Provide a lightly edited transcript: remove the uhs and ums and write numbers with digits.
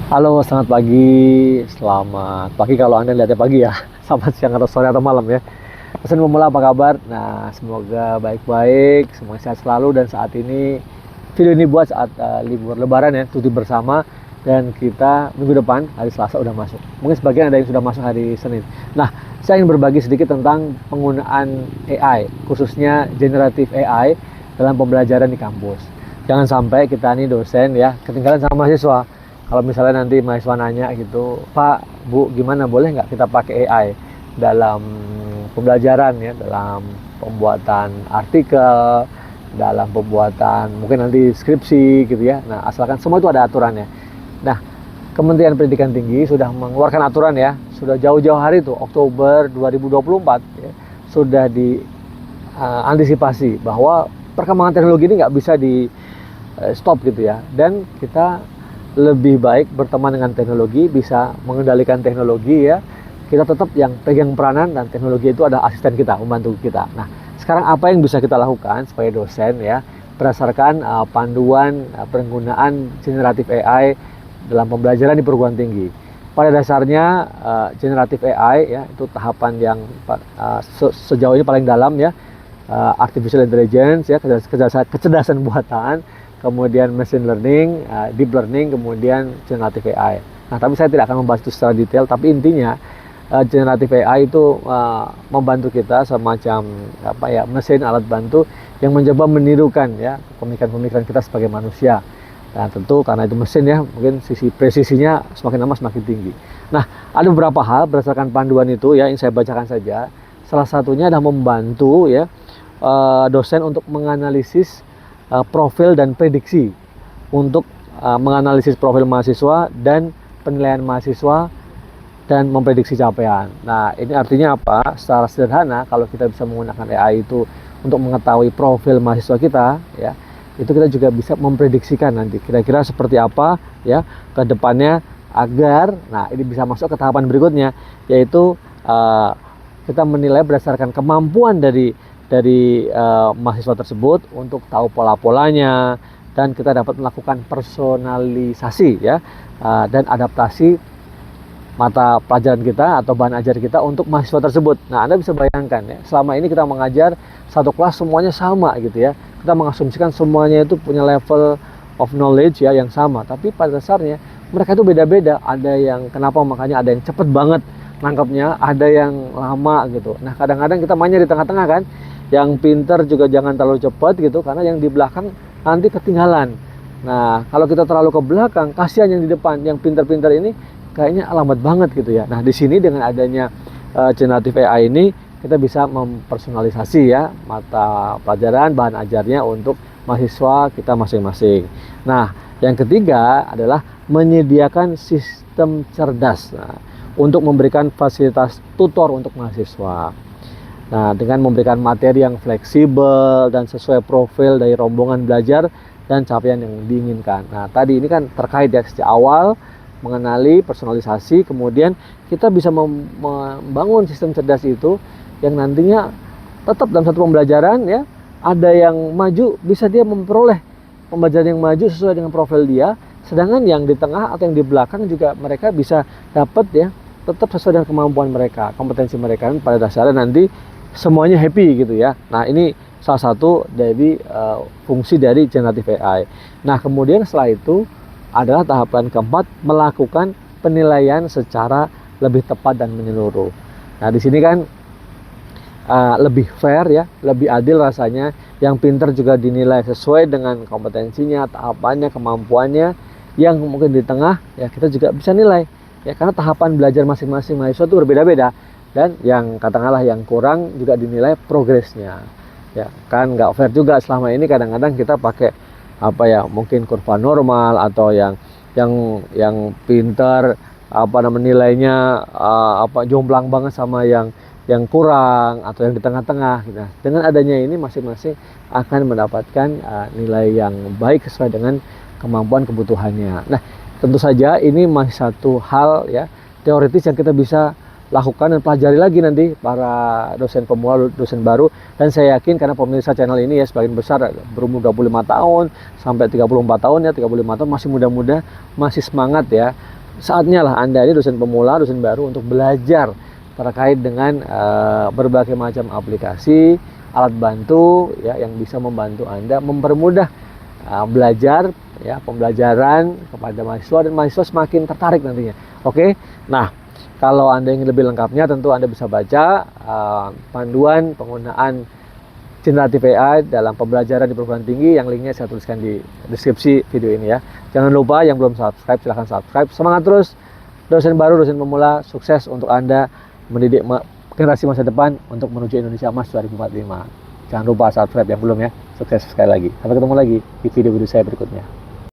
Halo, selamat pagi. Selamat pagi kalau Anda lihatnya pagi ya. Selamat siang atau sore atau malam ya. Pesan pemula apa kabar? Nah, semoga baik-baik, semoga sehat selalu dan saat ini video ini buat saat libur lebaran ya, cuti bersama dan kita minggu depan hari Selasa udah masuk. Mungkin sebagian ada yang sudah masuk hari Senin. Nah, saya ingin berbagi sedikit tentang penggunaan AI, khususnya generatif AI dalam pembelajaran di kampus. Jangan sampai kita nih dosen ya ketinggalan sama mahasiswa. Kalau misalnya nanti mahasiswa nanya gitu, Pak, Bu, gimana boleh nggak kita pakai AI dalam pembelajaran ya, dalam pembuatan artikel, dalam pembuatan mungkin nanti skripsi gitu ya. Nah, asalkan semua itu ada aturannya. Nah, Kementerian Pendidikan Tinggi sudah mengeluarkan aturan ya, sudah jauh-jauh hari itu, Oktober 2024 ya, sudah diantisipasi bahwa perkembangan teknologi ini nggak bisa di stop gitu ya, dan kita lebih baik berteman dengan teknologi, bisa mengendalikan teknologi ya. Kita tetap yang pegang peranan dan teknologi itu ada asisten kita, membantu kita. Nah, sekarang apa yang bisa kita lakukan sebagai dosen ya, berdasarkan panduan penggunaan generatif AI dalam pembelajaran di perguruan tinggi. Pada dasarnya generatif AI ya, itu tahapan yang sejauh ini paling dalam ya, artificial intelligence ya, kecerdasan buatan, kemudian machine learning, deep learning, kemudian generatif AI. Nah, tapi saya tidak akan membahas itu secara detail, tapi intinya generatif AI itu membantu kita semacam apa ya, mesin alat bantu yang mencoba menirukan ya pemikiran-pemikiran kita sebagai manusia. Nah, tentu karena itu mesin ya, mungkin sisi presisinya semakin lama semakin tinggi. Nah, ada beberapa hal berdasarkan panduan itu ya, yang saya bacakan saja. Salah satunya adalah membantu ya dosen untuk menganalisis profil dan prediksi, untuk menganalisis profil mahasiswa dan penilaian mahasiswa dan memprediksi capaian. Nah, ini artinya apa? Secara sederhana, kalau kita bisa menggunakan AI itu untuk mengetahui profil mahasiswa kita ya, itu kita juga bisa memprediksikan nanti kira-kira seperti apa ya ke depannya, agar nah ini bisa masuk ke tahapan berikutnya, yaitu kita menilai berdasarkan kemampuan dari mahasiswa tersebut untuk tahu pola-polanya, dan kita dapat melakukan personalisasi ya dan adaptasi mata pelajaran kita atau bahan ajar kita untuk mahasiswa tersebut. Nah, Anda bisa bayangkan ya, selama ini kita mengajar satu kelas semuanya sama gitu ya. Kita mengasumsikan semuanya itu punya level of knowledge ya yang sama, tapi pada dasarnya mereka itu beda-beda. Ada yang kenapa makanya ada yang cepet banget nangkapnya, ada yang lama gitu. Nah, kadang-kadang kita mainnya di tengah-tengah kan. Yang pinter juga jangan terlalu cepat gitu, karena yang di belakang nanti ketinggalan. Nah, kalau kita terlalu ke belakang, kasihan yang di depan, yang pinter-pinter ini kayaknya lambat banget gitu ya. Nah, di sini dengan adanya generatif AI ini, kita bisa mempersonalisasi ya mata pelajaran, bahan ajarnya untuk mahasiswa kita masing-masing. Nah, yang ketiga adalah menyediakan sistem cerdas untuk memberikan fasilitas tutor untuk mahasiswa. Nah, dengan memberikan materi yang fleksibel dan sesuai profil dari rombongan belajar dan capaian yang diinginkan. Nah, tadi ini kan terkait ya, sejak awal mengenali personalisasi, kemudian kita bisa membangun sistem cerdas itu yang nantinya tetap dalam satu pembelajaran ya, ada yang maju bisa dia memperoleh pembelajaran yang maju sesuai dengan profil dia, sedangkan yang di tengah atau yang di belakang juga mereka bisa dapat ya tetap sesuai dengan kemampuan mereka, kompetensi mereka. Pada dasarnya nanti semuanya happy gitu ya. Nah, ini salah satu dari fungsi dari generatif AI. Nah, kemudian setelah itu adalah tahapan keempat, melakukan penilaian secara lebih tepat dan menyeluruh. Nah, di sini kan lebih fair ya, lebih adil rasanya. Yang pinter juga dinilai sesuai dengan kompetensinya, tahapannya, kemampuannya. Yang mungkin di tengah ya kita juga bisa nilai ya, karena tahapan belajar masing-masing mahasiswa itu berbeda-beda. Dan yang katakanlah yang kurang juga dinilai progresnya ya, kan nggak fair juga selama ini. Kadang-kadang kita pakai apa ya, mungkin kurva normal, atau yang pintar apa namanya nilainya jomplang banget sama yang kurang atau yang di tengah-tengah gitu. Dengan adanya ini masing-masing akan mendapatkan nilai yang baik sesuai dengan kemampuan kebutuhannya. Nah, tentu saja ini masih satu hal ya teoritis yang kita bisa lakukan dan pelajari lagi nanti para dosen pemula, dosen baru. Dan saya yakin karena pemirsa channel ini ya sebagian besar berumur 25 tahun sampai 34 tahun ya, 35 tahun, masih muda-muda, masih semangat ya. Saatnya lah Anda ini dosen pemula, dosen baru untuk belajar terkait dengan berbagai macam aplikasi, alat bantu ya yang bisa membantu Anda mempermudah belajar ya, pembelajaran kepada mahasiswa, dan mahasiswa semakin tertarik nantinya. Oke. Nah, kalau Anda ingin lebih lengkapnya tentu Anda bisa baca panduan penggunaan generatif AI dalam pembelajaran di perguruan tinggi yang linknya saya tuliskan di deskripsi video ini ya. Jangan lupa yang belum subscribe silahkan subscribe. Semangat terus dosen baru, dosen pemula, sukses untuk Anda mendidik generasi masa depan untuk menuju Indonesia Emas 2045. Jangan lupa subscribe yang belum ya. Sukses sekali lagi. Sampai ketemu lagi di video-video saya berikutnya.